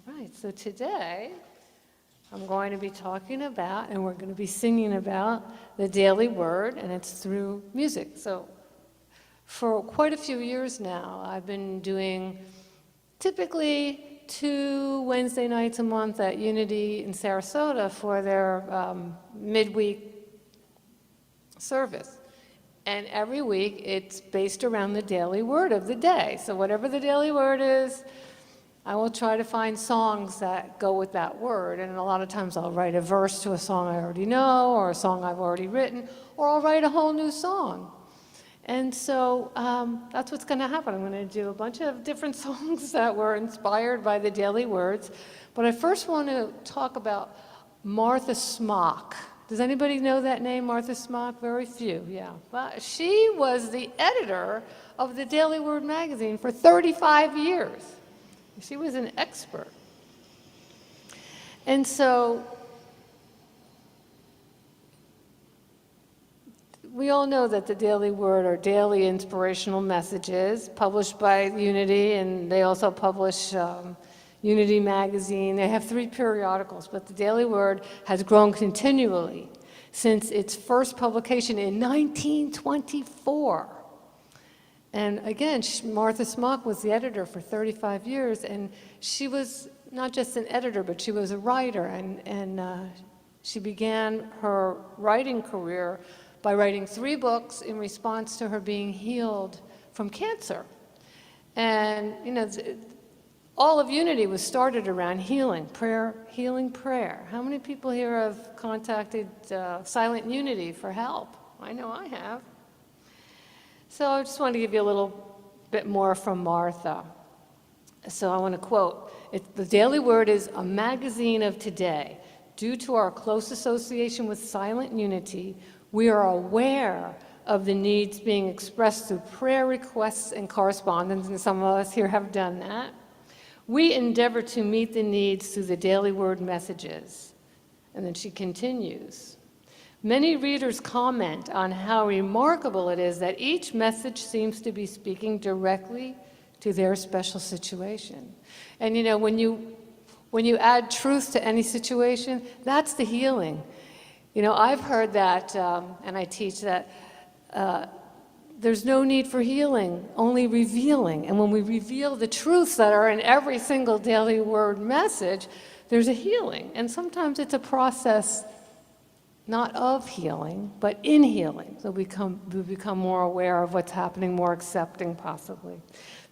Right, so today I'm going to be talking about, and we're going to be singing about, the daily word, and it's through music. So for quite a few years now, I've been doing typically 2 Wednesday nights a month at Unity in Sarasota for their midweek service. And every week it's based around the daily word of the day. So whatever the daily word is, I will try to find songs that go with that word. And a lot of times I'll write a verse to a song I already know, or a song I've already written, or I'll write a whole new song. And so that's what's going to happen. I'm going to do a bunch of different songs that were inspired by the daily words. But I first want to talk about Martha Smock. Does anybody know that name, Martha Smock? Very few, yeah. But she was the editor of the Daily Word magazine for 35 years. She was an expert. And so we all know that the Daily Word are daily inspirational messages published by Unity, and they also publish Unity magazine. They have 3 periodicals, but the Daily Word has grown continually since its first publication in 1924. And again, Martha Smock was the editor for 35 years, and she was not just an editor, but she was a writer, and she began her writing career by writing 3 books in response to her being healed from cancer. And, you know, all of Unity was started around healing prayer. How many people here have contacted Silent Unity for help? I know I have. So I just wanted to give you a little bit more from Martha. So I want to quote, the Daily Word is a magazine of today. Due to our close association with Silent Unity, we are aware of the needs being expressed through prayer requests and correspondence, and some of us here have done that. We endeavor to meet the needs through the Daily Word messages. And then she continues. Many readers comment on how remarkable it is that each message seems to be speaking directly to their special situation. And you know, when you add truth to any situation, that's the healing. You know, I've heard that, and I teach that, there's no need for healing, only revealing. And when we reveal the truths that are in every single Daily Word message, there's a healing. And sometimes it's a process not of healing, but in healing. So we become more aware of what's happening, more accepting possibly.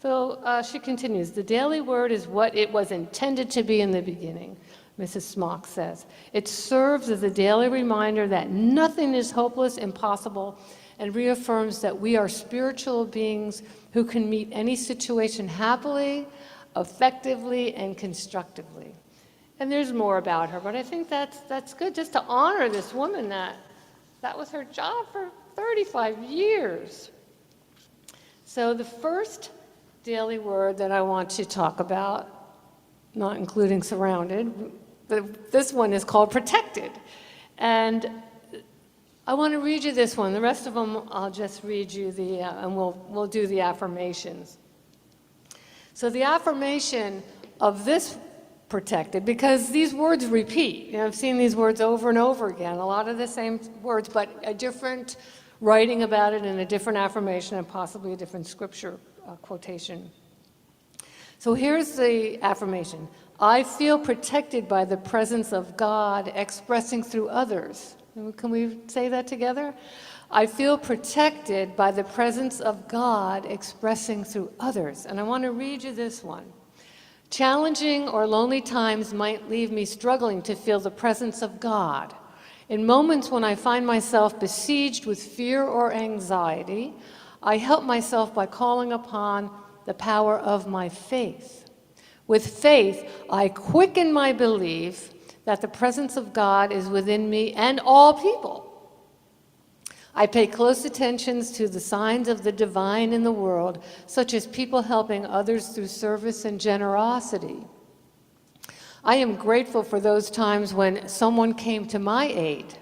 So she continues, the Daily Word is what it was intended to be in the beginning, Mrs. Smock says. It serves as a daily reminder that nothing is hopeless, impossible, and reaffirms that we are spiritual beings who can meet any situation happily, effectively, and constructively. And there's more about her, but I think that's good just to honor this woman that was her job for 35 years. So the first daily word that I want to talk about, not including surrounded, but this one is called protected. And I want to read you this one. The rest of them, I'll just read you and we'll do the affirmations. So the affirmation of this protected, because these words repeat. You know, I've seen these words over and over again, a lot of the same words, but a different writing about it and a different affirmation and possibly a different scripture quotation. So here's the affirmation. I feel protected by the presence of God expressing through others. Can we say that together? I feel protected by the presence of God expressing through others. And I want to read you this one. Challenging or lonely times might leave me struggling to feel the presence of God. In moments when I find myself besieged with fear or anxiety, I help myself by calling upon the power of my faith. With faith, I quicken my belief that the presence of God is within me and all people. I pay close attention to the signs of the divine in the world, such as people helping others through service and generosity. I am grateful for those times when someone came to my aid.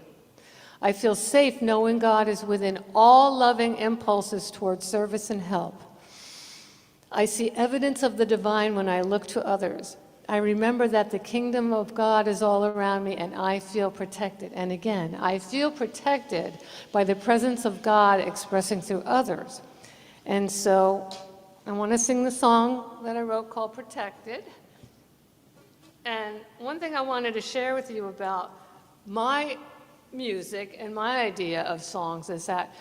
I feel safe knowing God is within all loving impulses toward service and help. I see evidence of the divine when I look to others. I remember that the kingdom of God is all around me and I feel protected. And again, I feel protected by the presence of God expressing through others. And so I want to sing the song that I wrote called Protected. And one thing I wanted to share with you about my music and my idea of songs is that,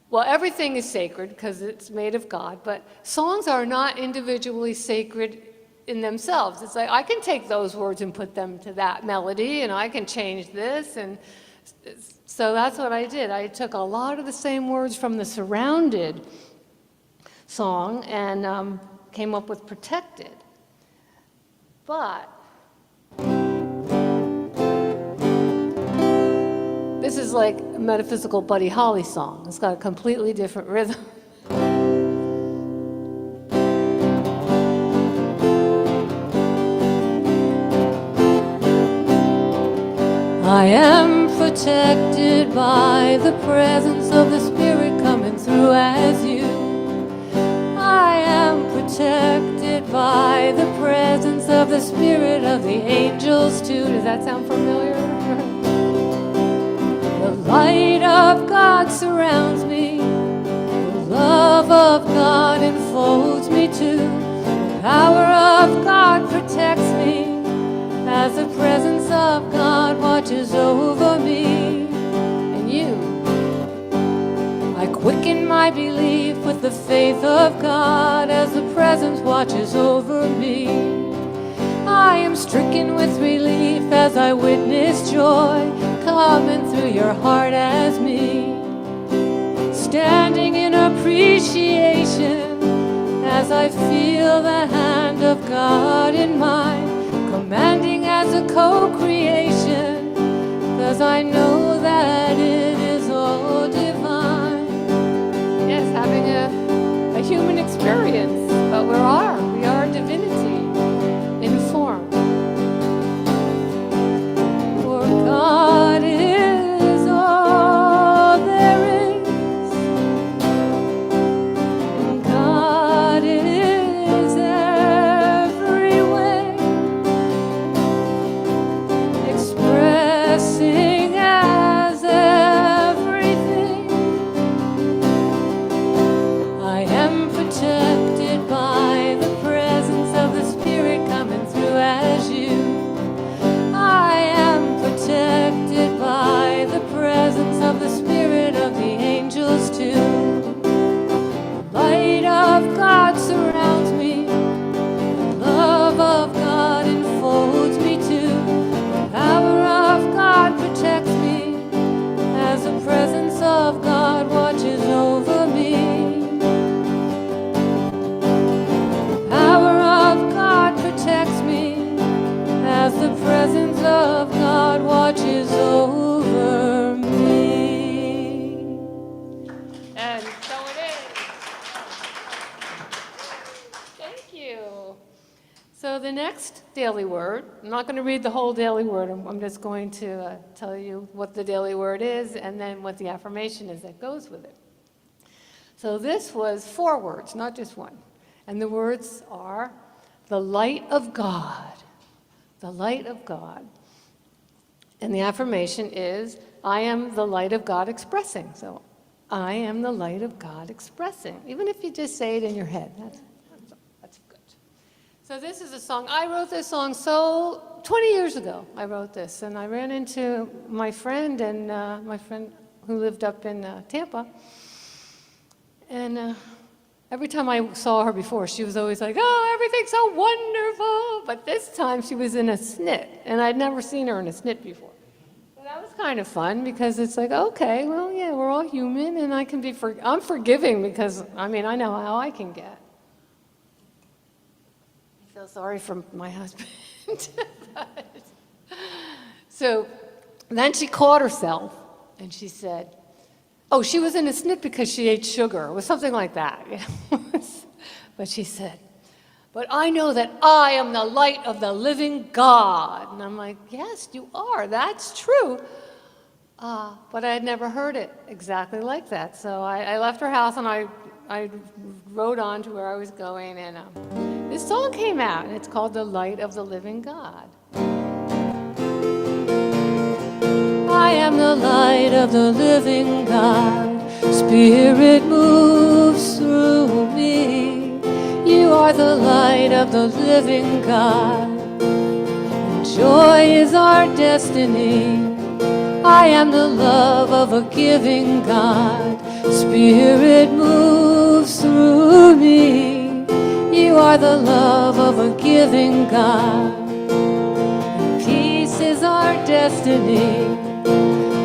well, everything is sacred because it's made of God, but songs are not individually sacred in themselves. It's like I can take those words and put them to that melody, and I can change this, and so that's what I did. I took a lot of the same words from the Surrounded song and came up with Protected. But this is like a metaphysical Buddy Holly song. It's got a completely different rhythm. I am protected by the presence of the Spirit coming through as you. I am protected by the presence of the Spirit of the angels too. Does that sound familiar? The light of God surrounds me. The love of God enfolds me too. The power of God protects me as the presence of God watches over me. And you, I quicken my belief with the faith of God as the presence watches over me. I am stricken with relief as I witness joy coming through your heart as me. Standing in appreciation as I feel the hand of God in mine, commanding as a co-creation, 'cause I know that it is all divine. Yes, having a human experience, but we are divinity in form. For God is all there is, and God is every way, expressing as everything. I am protected by the presence of the Spirit coming through as you. I am protected by the presence of the Spirit of the angels too. The light of God surrounds me. The love of God enfolds me too. The power of God protects me as the presence of God watches over me. The power of God protects me as the presence of God watches over me. And so it is. Thank you. So the next daily word, I'm not going to read the whole daily word. I'm just going to tell you what the daily word is and then what the affirmation is that goes with it. So this was 4 words, not just one. And the words are the light of God. The light of God. And the affirmation is, I am the light of God expressing. So I am the light of God expressing. Even if you just say it in your head, that's good. So this is a song. I wrote this song 20 years ago. I wrote this, and I ran into my friend who lived up in Tampa. And every time I saw her before, she was always like, oh, everything's so wonderful. But this time she was in a snit, and I'd never seen her in a snit before. So that was kind of fun because it's like, okay, well, yeah, we're all human, and I'm forgiving because, I know how I can get. I feel sorry for my husband. So then she caught herself, and she said, oh, she was in a snit because she ate sugar. It was something like that. But she said, but I know that I am the light of the living God. And I'm like, yes, you are. That's true. But I had never heard it exactly like that. So I left her house and I rode on to where I was going. And this song came out, and it's called The Light of the Living God. I am the light of the living God. Spirit moves through me. You are the light of the living God. Joy is our destiny. I am the love of a giving God. Spirit moves through me. You are the love of a giving God. Peace is our destiny.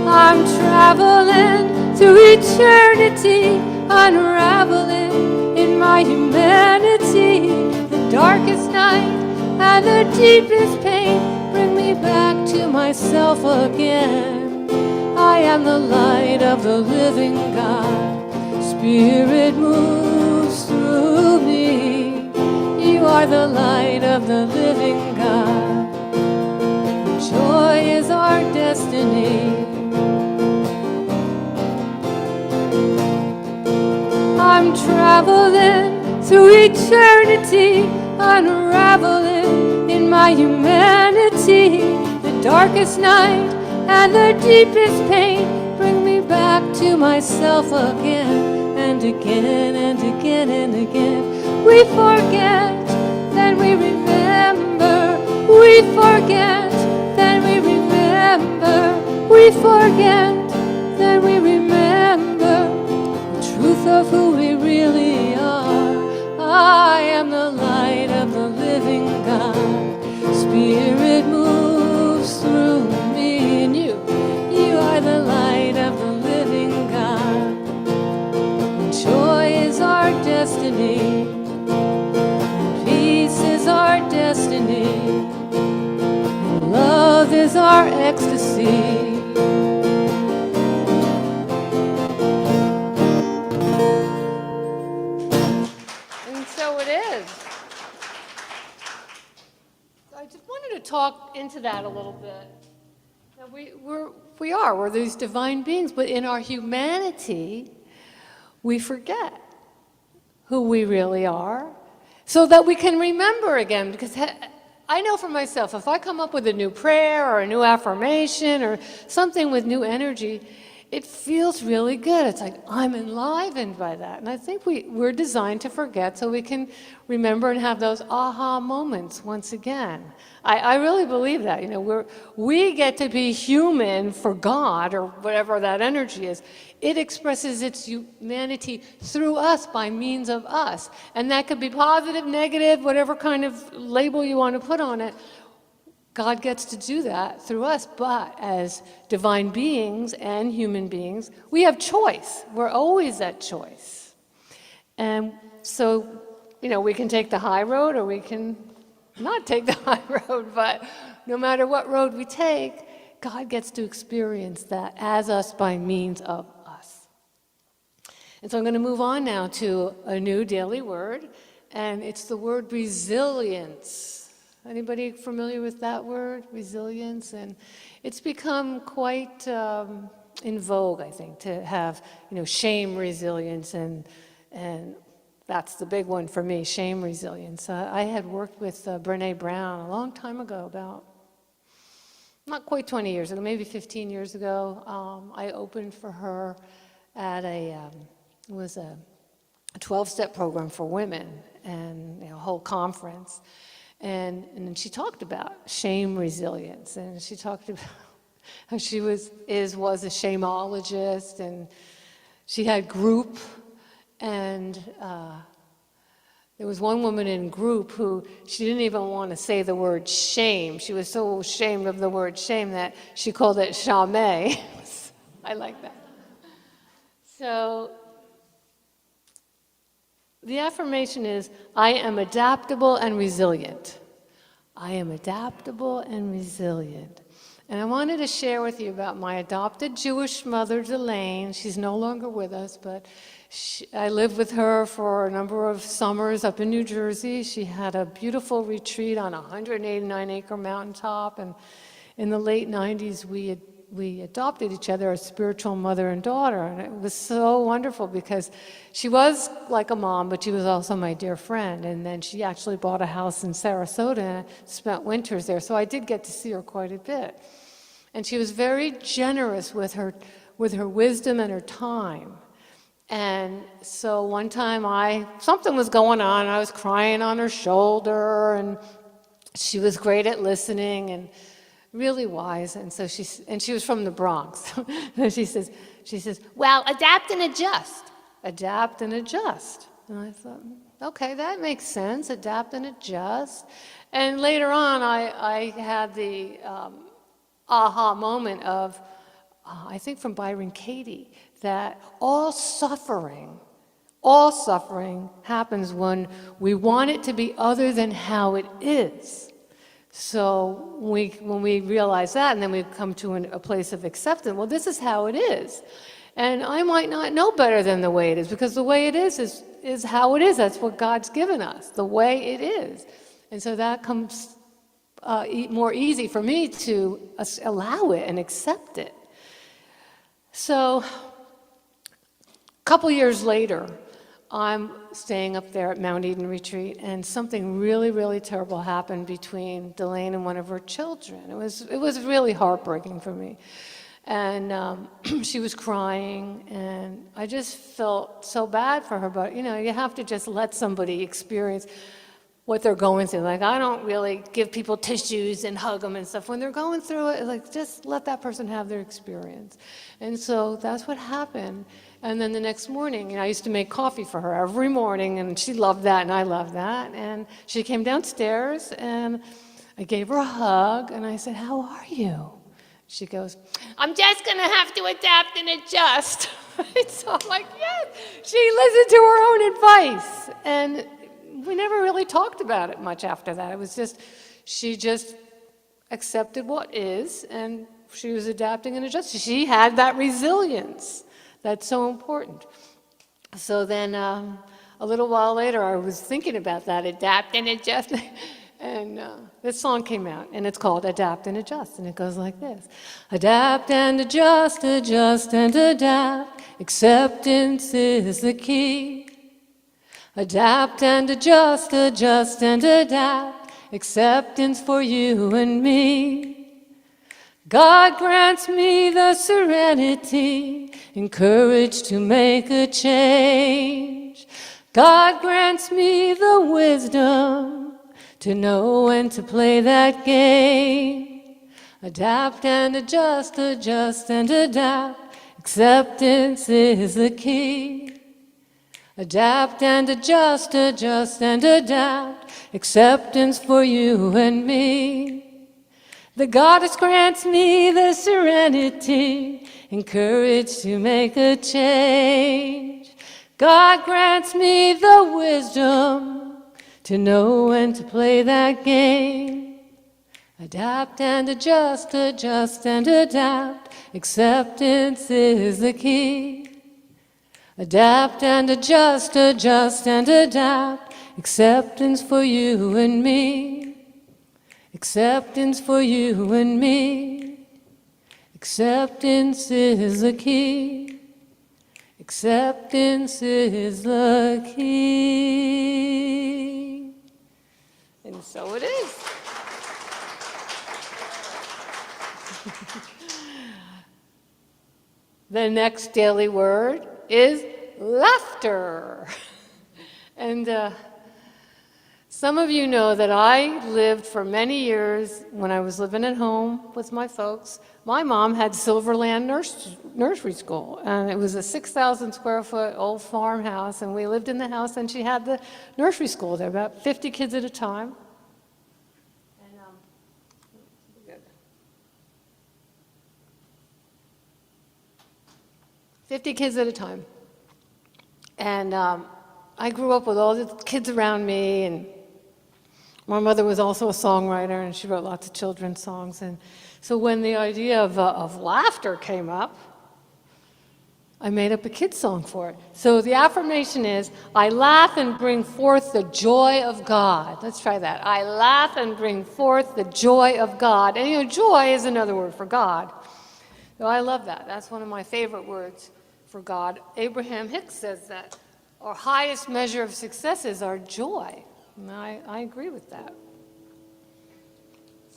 I'm traveling through eternity, unraveling in my humanity. The darkest night and the deepest pain bring me back to myself again. I am the light of the living God. Spirit moves through me. You are the light of the living God. Joy is our destiny. I'm traveling through eternity, unraveling in my humanity. The darkest night and the deepest pain bring me back to myself again and again and again and again. We forget, then we remember. We forget, then we remember. We forget, then we remember the truth of who we really are. I am the light of the living God. Spirit moves through me and you are the light of the living God. Joy is our destiny. Peace is our destiny. Love is our ecstasy. And so it is. I just wanted to talk into that a little bit. Now we're these divine beings, but in our humanity, we forget who we really are so that we can remember again. Because I know for myself, if I come up with a new prayer or a new affirmation or something with new energy, it feels really good. It's like I'm enlivened by that. And I think we're designed to forget so we can remember and have those aha moments once again. I really believe that. We get to be human for God or whatever that energy is. It expresses its humanity through us by means of us. And that could be positive, negative, whatever kind of label you want to put on it. God gets to do that through us, but as divine beings and human beings, we have choice. We're always at choice. And so, we can take the high road or we can not take the high road, but no matter what road we take, God gets to experience that as us by means of us. And so I'm going to move on now to a new daily word, and it's the word resilience. Anybody familiar with that word, resilience? And it's become quite in vogue, I think, to have, shame resilience, and that's the big one for me, shame resilience. I had worked with Brene Brown a long time ago, about not quite 20 years ago, maybe 15 years ago. I opened for her at it was a 12-step program for women, and a whole conference. And then she talked about shame resilience, and she talked about how she was a shameologist, and she had group, and there was one woman in group who she didn't even want to say the word shame. She was so ashamed of the word shame that she called it shame. I like that. So the affirmation is, I am adaptable and resilient. I am adaptable and resilient. And I wanted to share with you about my adopted Jewish mother, Elaine. She's no longer with us, but I lived with her for a number of summers up in New Jersey. She had a beautiful retreat on a 189-acre mountaintop, and in the late 90s, we had we adopted each other as spiritual mother and daughter, and it was so wonderful because she was like a mom, but she was also my dear friend. And then she actually bought a house in Sarasota and spent winters there, so I did get to see her quite a bit. And she was very generous with her wisdom and her time. And so one time something was going on, I was crying on her shoulder, and she was great at listening and really wise. And so she was from the Bronx. So she says, well, adapt and adjust. Adapt and adjust. And I thought, okay, that makes sense, adapt and adjust. And later on, I had the aha moment of, I think from Byron Katie, that all suffering happens when we want it to be other than how it is. So when we realize that, and then we come to a place of acceptance, well, this is how it is. And I might not know better than the way it is, because the way it is how it is. That's what God's given us, the way it is. And so that comes more easy for me to allow it and accept it. So a couple years later, I'm staying up there at Mount Eden Retreat, and something really, really terrible happened between Delaine and one of her children. It was really heartbreaking for me. And she was crying, and I just felt so bad for her. But, you have to just let somebody experience what they're going through. Like, I don't really give people tissues and hug them and stuff. When they're going through it, like, just let that person have their experience. And so that's what happened. And then the next morning, I used to make coffee for her every morning, and she loved that, and I loved that. And she came downstairs, and I gave her a hug, and I said, how are you? She goes, I'm just going to have to adapt and adjust. So I'm like, yes. She listened to her own advice. And we never really talked about it much after that. It was just, she just accepted what is, and she was adapting and adjusting. She had that resilience. That's so important. So then a little while later, I was thinking about that, adapt and adjust. And this song came out, and it's called Adapt and Adjust, and it goes like this. Adapt and adjust, adjust and adapt. Acceptance is the key. Adapt and adjust, adjust and adapt. Acceptance for you and me. God grants me the serenity and courage to make a change. God grants me the wisdom to know when to play that game. Adapt and adjust, adjust and adapt. Acceptance is the key. Adapt and adjust, adjust and adapt. Acceptance for you and me. The Goddess grants me the serenity and courage to make a change. God grants me the wisdom to know when to play that game. Adapt and adjust, adjust and adapt. Acceptance is the key. Adapt and adjust, adjust and adapt. Acceptance for you and me. Acceptance for you and me. Acceptance is the key. Acceptance is the key. And so it is. The next daily word is laughter. And some of you know that I lived for many years when I was living at home with my folks. My mom had Silverland Nursery School, and it was a 6,000 square foot old farmhouse, and we lived in the house, and she had the nursery school there, about 50 kids at a time. And, 50 kids at a time. And I grew up with all the kids around me, and my mother was also a songwriter, and she wrote lots of children's songs. And so when the idea of laughter came up, I made up a kid's song for it. So the affirmation is, I laugh and bring forth the joy of God. Let's try that. I laugh and bring forth the joy of God. And joy is another word for God. So I love that. That's one of my favorite words for God. Abraham Hicks says that our highest measure of success is our joy. And I agree with that.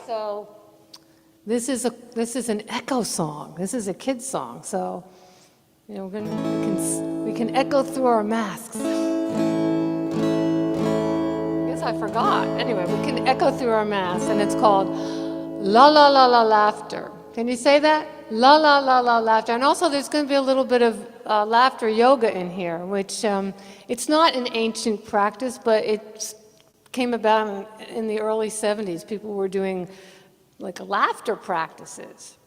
So this is an echo song. This is a kid's song. So you know, we can echo through our masks. I guess I forgot. Anyway, we can echo through our masks, and it's called La La La La Laughter. Can you say that? La La La La Laughter. And also there's going to be a little bit of laughter yoga in here, which it's not an ancient practice, but it came about in the early 70s. People were doing like laughter practices.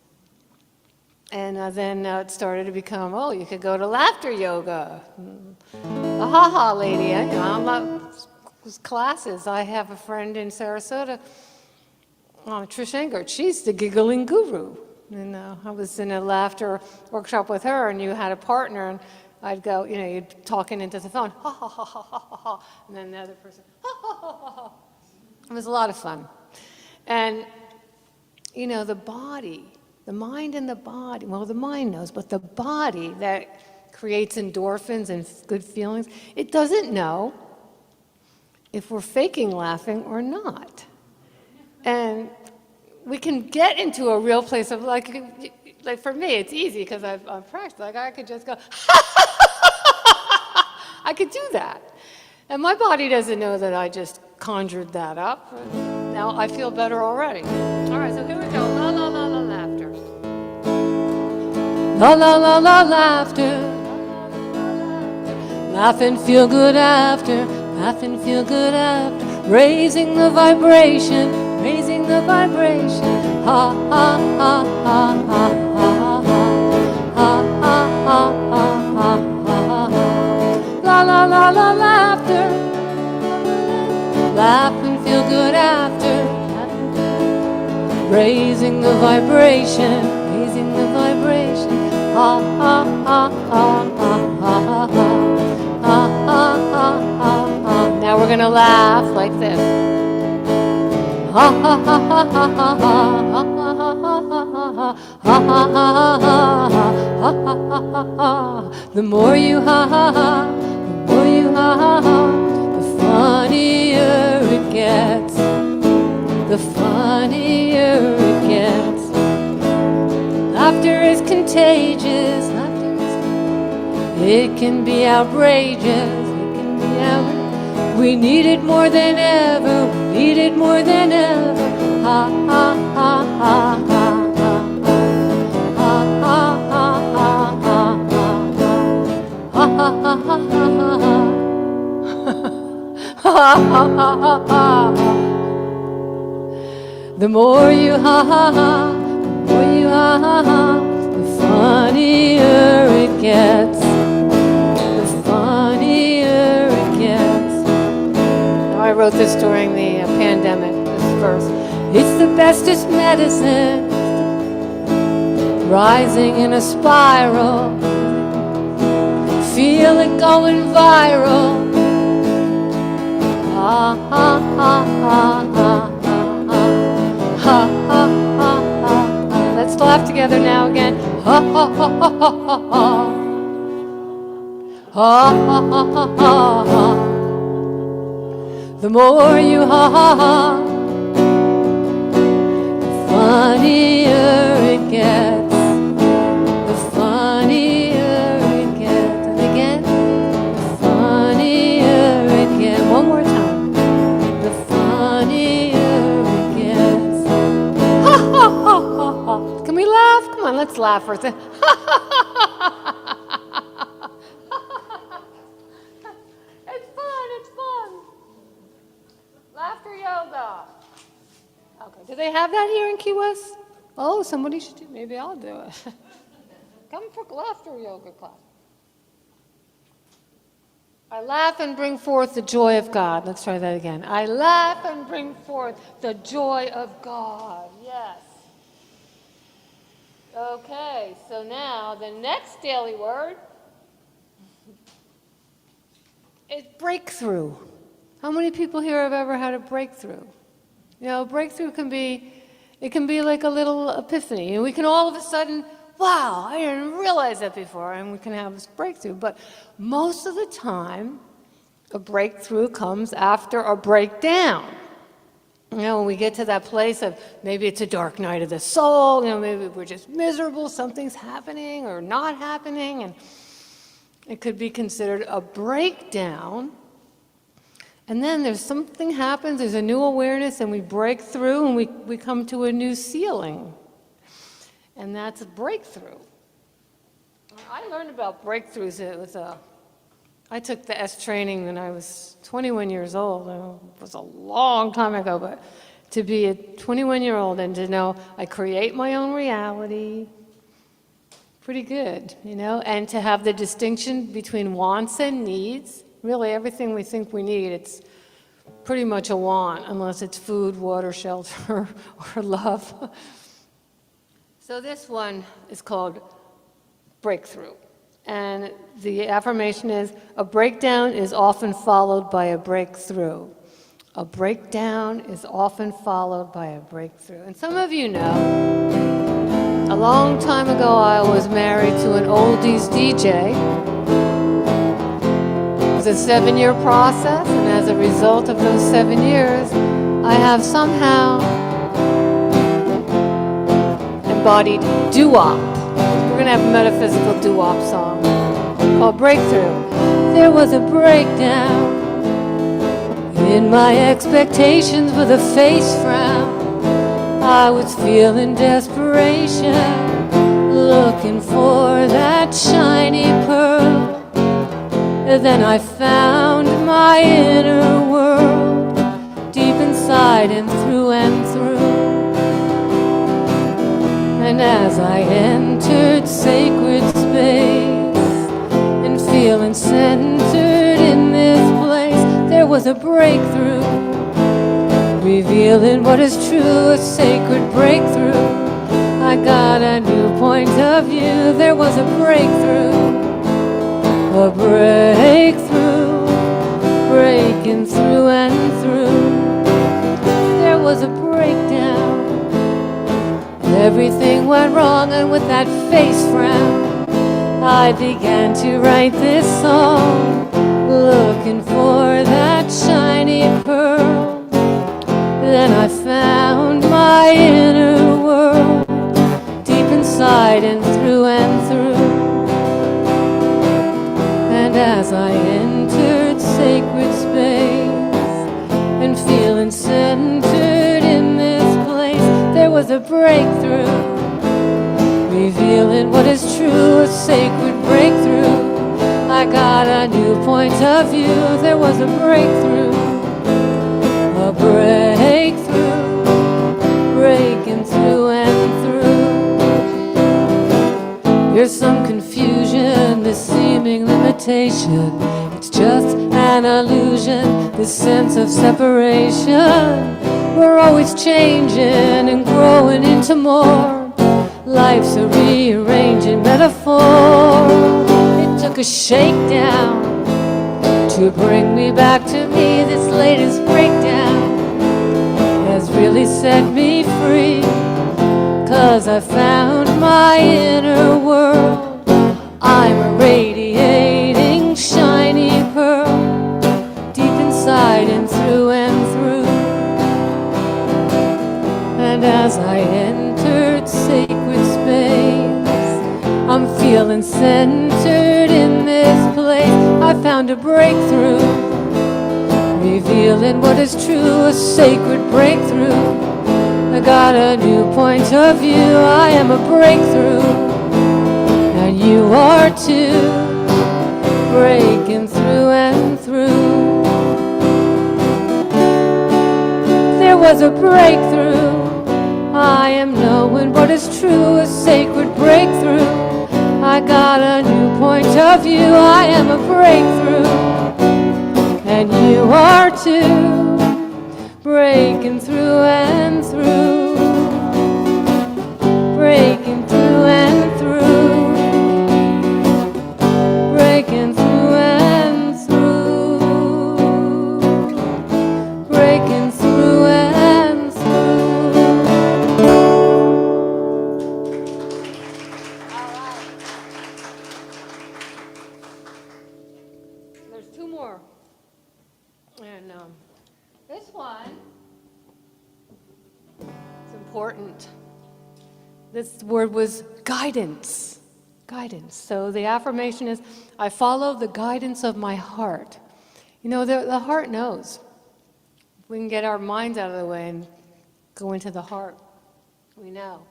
And then it started to become, oh, you could go to laughter yoga. The ha-ha lady, you know, I'm not classes. I have a friend in Sarasota, Trish Engert. She's the giggling guru. And I was in a laughter workshop with her, and you had a partner, and I'd go, you know, you'd talking into the phone, ha ha ha ha ha ha ha, and then the other person, ha ha ha ha ha. It was a lot of fun. And, you know, the body, the mind and the body, well, the mind knows, but the body that creates endorphins and good feelings, it doesn't know if we're faking laughing or not. And we can get into a real place of like for me, it's easy because I've practiced. Like I could just go, I could do that. And my body doesn't know that I just conjured that up. Now I feel better already. All right, so here we go. La la la la laughter. La la la la laughter. Laugh and feel good after. Laugh and feel good after. Raising the vibration. Raising the vibration. Ha ha ha ha ha ha ha. Ha ha ha ha ha ha. La la la la laughter. Laugh and feel good after. Raising the vibration. Raising the vibration. Ha ha ha ha ha ha ha. Ha ha ha ha ha. Now we're gonna laugh like this. Ha ha ha ha ha ha ha ha ha ha ha ha ha. The more you ha ha ha, the more you ha ha ha, the funnier it gets. The funnier it gets. Laughter is contagious. It can be outrageous. It can be outrageous. We need it more than ever. We need it more than ever. Ha ha ha ha ha ha. Ha ha ha ha ha ha. Ha ha ha ha ha. Ha ha ha ha. The more you ha ha ha, the more you ha ha ha, the funnier it gets. The funnier it gets. Now I wrote this during the pandemic, this verse. It's the bestest medicine, rising in a spiral. Feel it going viral. Ha ha ha ha ha. Ha, ha, ha, ha, ha. Let's laugh together now again. Ha, ha, ha, ha, ha, ha. Ha, ha, ha, ha, ha, ha. The more you ha, ha, ha, the funnier it gets. The funnier it gets. And again, the funnier it gets. One more time. The funnier. Can we laugh? Come on, let's laugh for a second. It's fun, it's fun. Laughter yoga. Okay, do they have that here in Key West? Oh, somebody should do. Maybe I'll do it. Come for laughter yoga class. I laugh and bring forth the joy of God. Let's try that again. I laugh and bring forth the joy of God. Yes. Okay, so now the next daily word is breakthrough. How many people here have ever had a breakthrough? You know, breakthrough can be like a little epiphany. And we can all of a sudden wow, I didn't realize that before, and we can have this breakthrough. But most of the time, a breakthrough comes after a breakdown. You know, when we get to that place of maybe it's a dark night of the soul, you know, maybe we're just miserable, something's happening or not happening, and it could be considered a breakdown. And then there's something happens, there's a new awareness, and we break through and we come to a new ceiling. And that's a breakthrough. I learned about breakthroughs. I took the S training when I was 21 years old. It was a long time ago, but to be a 21-year-old and to know I create my own reality, pretty good, you know, and to have the distinction between wants and needs. Really, everything we think we need, it's pretty much a want, unless it's food, water, shelter, or love. So this one is called breakthrough. And the affirmation is, a breakdown is often followed by a breakthrough. A breakdown is often followed by a breakthrough. And some of you know, a long time ago I was married to an oldies DJ. It was a 7-year process, and as a result of those 7 years, I have somehow embodied doo-wop. We're going to have a metaphysical doo-wop song called Breakthrough. There was a breakdown in my expectations with a face frown. I was feeling desperation, looking for that shiny pearl. And then I found my inner world, deep inside and through and through. And as I entered sacred space and feeling centered in this place, there was a breakthrough, revealing what is true, a sacred breakthrough. I got a new point of view. There was a breakthrough, a breakthrough, breaking through and through. There was a breakdown. Everything went wrong, and with that face frown, I began to write this song, looking for that shiny pearl. Then I found my inner world, deep inside and through and through. And as I entered sacred space and feeling centered in this place, there was a breakthrough, revealing what is true, a sacred breakthrough. I got a new point of view. There was a breakthrough, a breakthrough, breaking through and through. There's some confusion, this seeming limitation. It's just an illusion, this sense of separation. We're always changing and growing into more. Life's a rearranging metaphor. It took a shakedown to bring me back to me. This latest breakdown has really set me free, 'cause I found my inner world. I'm a radiating shiny pearl, deep inside and through and through. And as I entered sacred space, I'm feeling centered in this place. I found a breakthrough, revealing what is true, a sacred breakthrough. I got a new point of view. I am a breakthrough, and you are too, breaking through and through. There was a breakthrough. I am knowing what is true, a sacred breakthrough. I got a new point of view. I am a breakthrough, and you are too, breaking through and through, breaking through and through, breaking through and through, breaking through and through. I important. This word was guidance. Guidance. So the affirmation is, I follow the guidance of my heart. You know, the heart knows. We can get our minds out of the way and go into the heart. We know.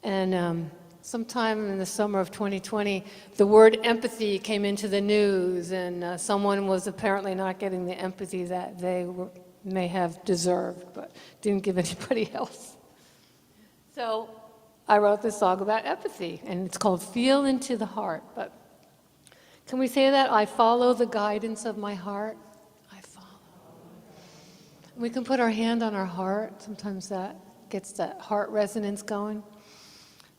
And sometime in the summer of 2020, the word empathy came into the news, and someone was apparently not getting the empathy that they may have deserved, but didn't give anybody else. So I wrote this song about empathy, and it's called Feel Into the Heart. But can we say that? I follow the guidance of my heart. I follow. We can put our hand on our heart. Sometimes that gets that heart resonance going.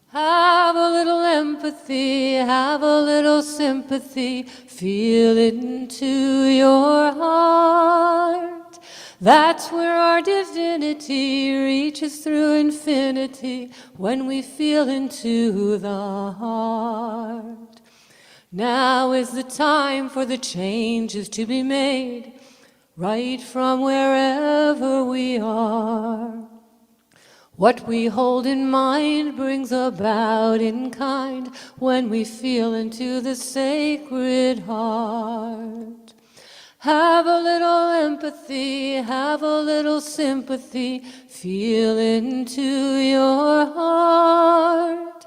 Have a little empathy, have a little sympathy, feel it into your heart. That's where our divinity reaches through infinity, when we feel into the heart. Now is the time for the changes to be made, right from wherever we are. What we hold in mind brings about in kind, when we feel into the sacred heart. Have a little empathy, have a little sympathy, feel into your heart.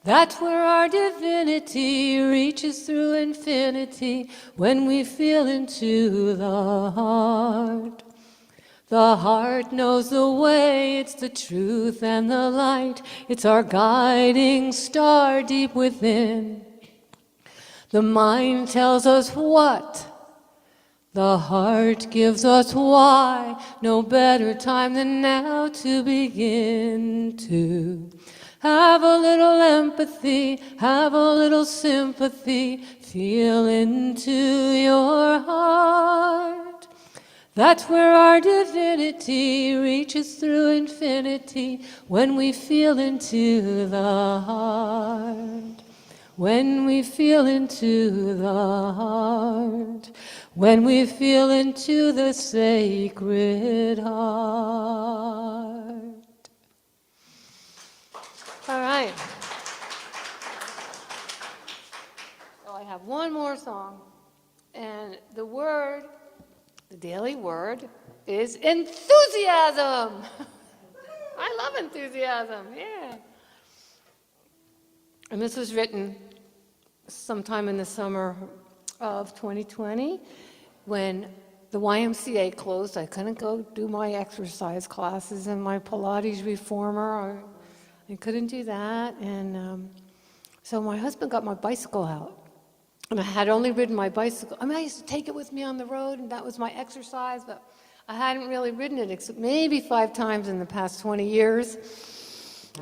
That's where our divinity reaches through infinity, when we feel into the heart. The heart knows the way, it's the truth and the light. It's our guiding star deep within. The mind tells us what, the heart gives us why. No better time than now to begin to have a little empathy, have a little sympathy, feel into your heart. That's where our divinity reaches through infinity, when we feel into the heart. When we feel into the heart. When we feel into the sacred heart. All right. So I have one more song, and the daily word is enthusiasm. I love enthusiasm, yeah. And this was written sometime in the summer of 2020, when the YMCA closed. I couldn't go do my exercise classes and my Pilates reformer. I couldn't do that. And so my husband got my bicycle out. And I had only ridden my bicycle. I mean, I used to take it with me on the road, and that was my exercise, but I hadn't really ridden it except maybe 5 times in the past 20 years.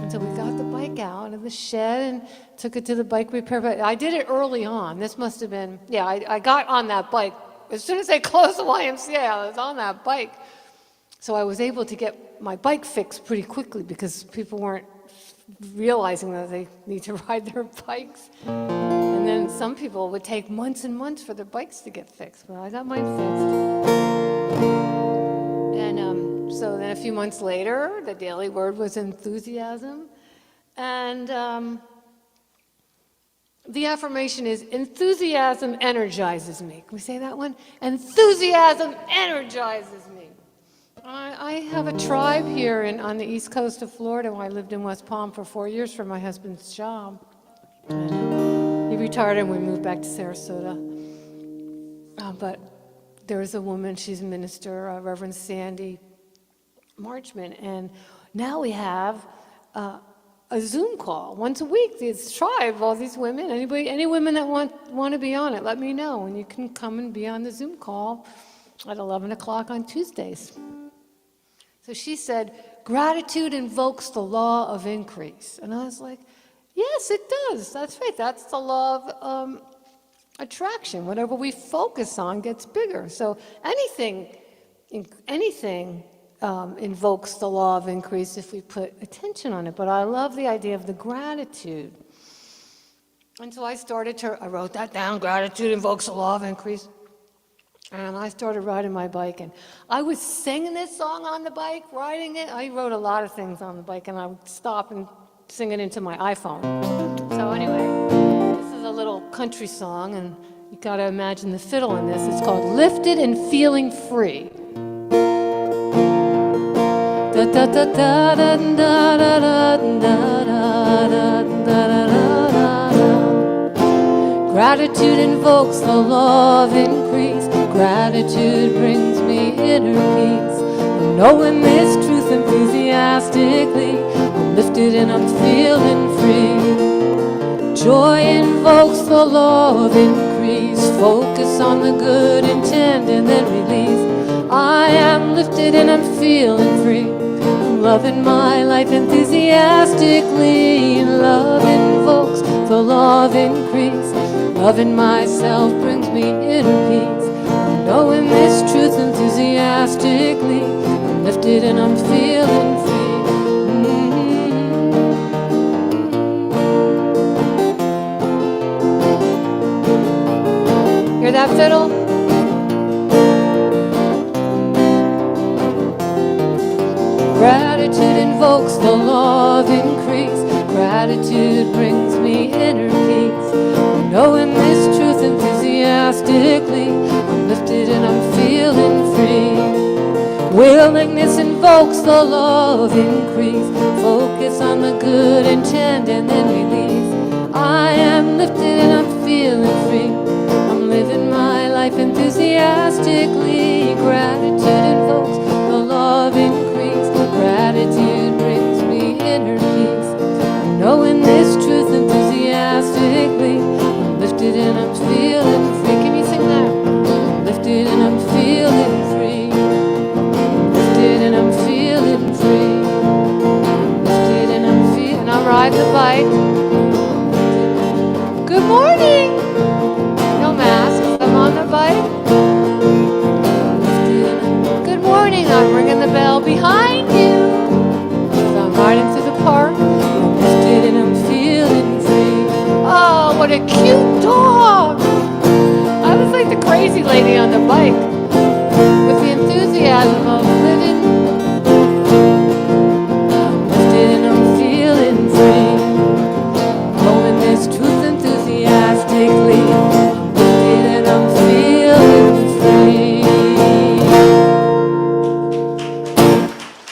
And so we got the bike out of the shed and took it to the bike repair. But I did it early on. This must have been, I got on that bike. As soon as they closed the YMCA, I was on that bike. So I was able to get my bike fixed pretty quickly, because people weren't realizing that they need to ride their bikes. And then some people would take months and months for their bikes to get fixed. Well, I got mine fixed. And so then a few months later, the daily word was enthusiasm. And the affirmation is, enthusiasm energizes me. Can we say that one? Enthusiasm energizes me. I have a tribe here on the east coast of Florida. I lived in West Palm for 4 years for my husband's job. And he retired and we moved back to Sarasota. But there was a woman, she's a minister, Reverend Sandy Marchman, and now we have a Zoom call once a week. This tribe, all these women, any women that want to be on it, let me know, and you can come and be on the Zoom call at 11 o'clock on Tuesdays. So she said, gratitude invokes the law of increase. And I was like, yes, it does. That's right. That's the law of attraction. Whatever we focus on gets bigger. So anything invokes the law of increase if we put attention on it. But I love the idea of the gratitude. And so I wrote that down, gratitude invokes the law of increase. And I started riding my bike, and I was singing this song on the bike, riding it. I wrote a lot of things on the bike, and I would stop and sing it into my iPhone. So anyway, this is a little country song, and you got to imagine the fiddle in this. It's called Lifted and Feeling Free. Da da da da da da da da da da da. Gratitude invokes the law of increase. Gratitude brings me inner peace. I'm knowing this truth enthusiastically. I'm lifted and I'm feeling free. Joy invokes the law of increase. Focus on the good intent and then release. I am lifted and I'm feeling free. I'm loving my life enthusiastically. Love invokes the law of increase. Loving myself brings me inner peace. Knowing this truth enthusiastically, I'm lifted and I'm feeling free. Hear that fiddle? Gratitude invokes the law of increase. Gratitude brings me inner peace. Knowing this truth enthusiastically, I'm lifted and I'm feeling free. Willingness invokes the law of increase. Focus on the good intent and then release. I am lifted and I'm feeling free. I'm living my life enthusiastically. Gratitude invokes the law of increase. Gratitude brings me inner peace. Knowing this truth enthusiastically, I'm lifted and I'm feeling free. Can you sing that? I'm lifted and I'm feeling free. I'm lifted and I'm feeling free. I'm lifted and I'm feeling. And I'm riding the bike. Good morning. No masks. I'm on the bike. Good morning. I'm ringing the bell behind you. So I'm riding through the park. I'm lifted and I'm feeling free. Oh, what a cute dog! I was like the crazy lady on the bike.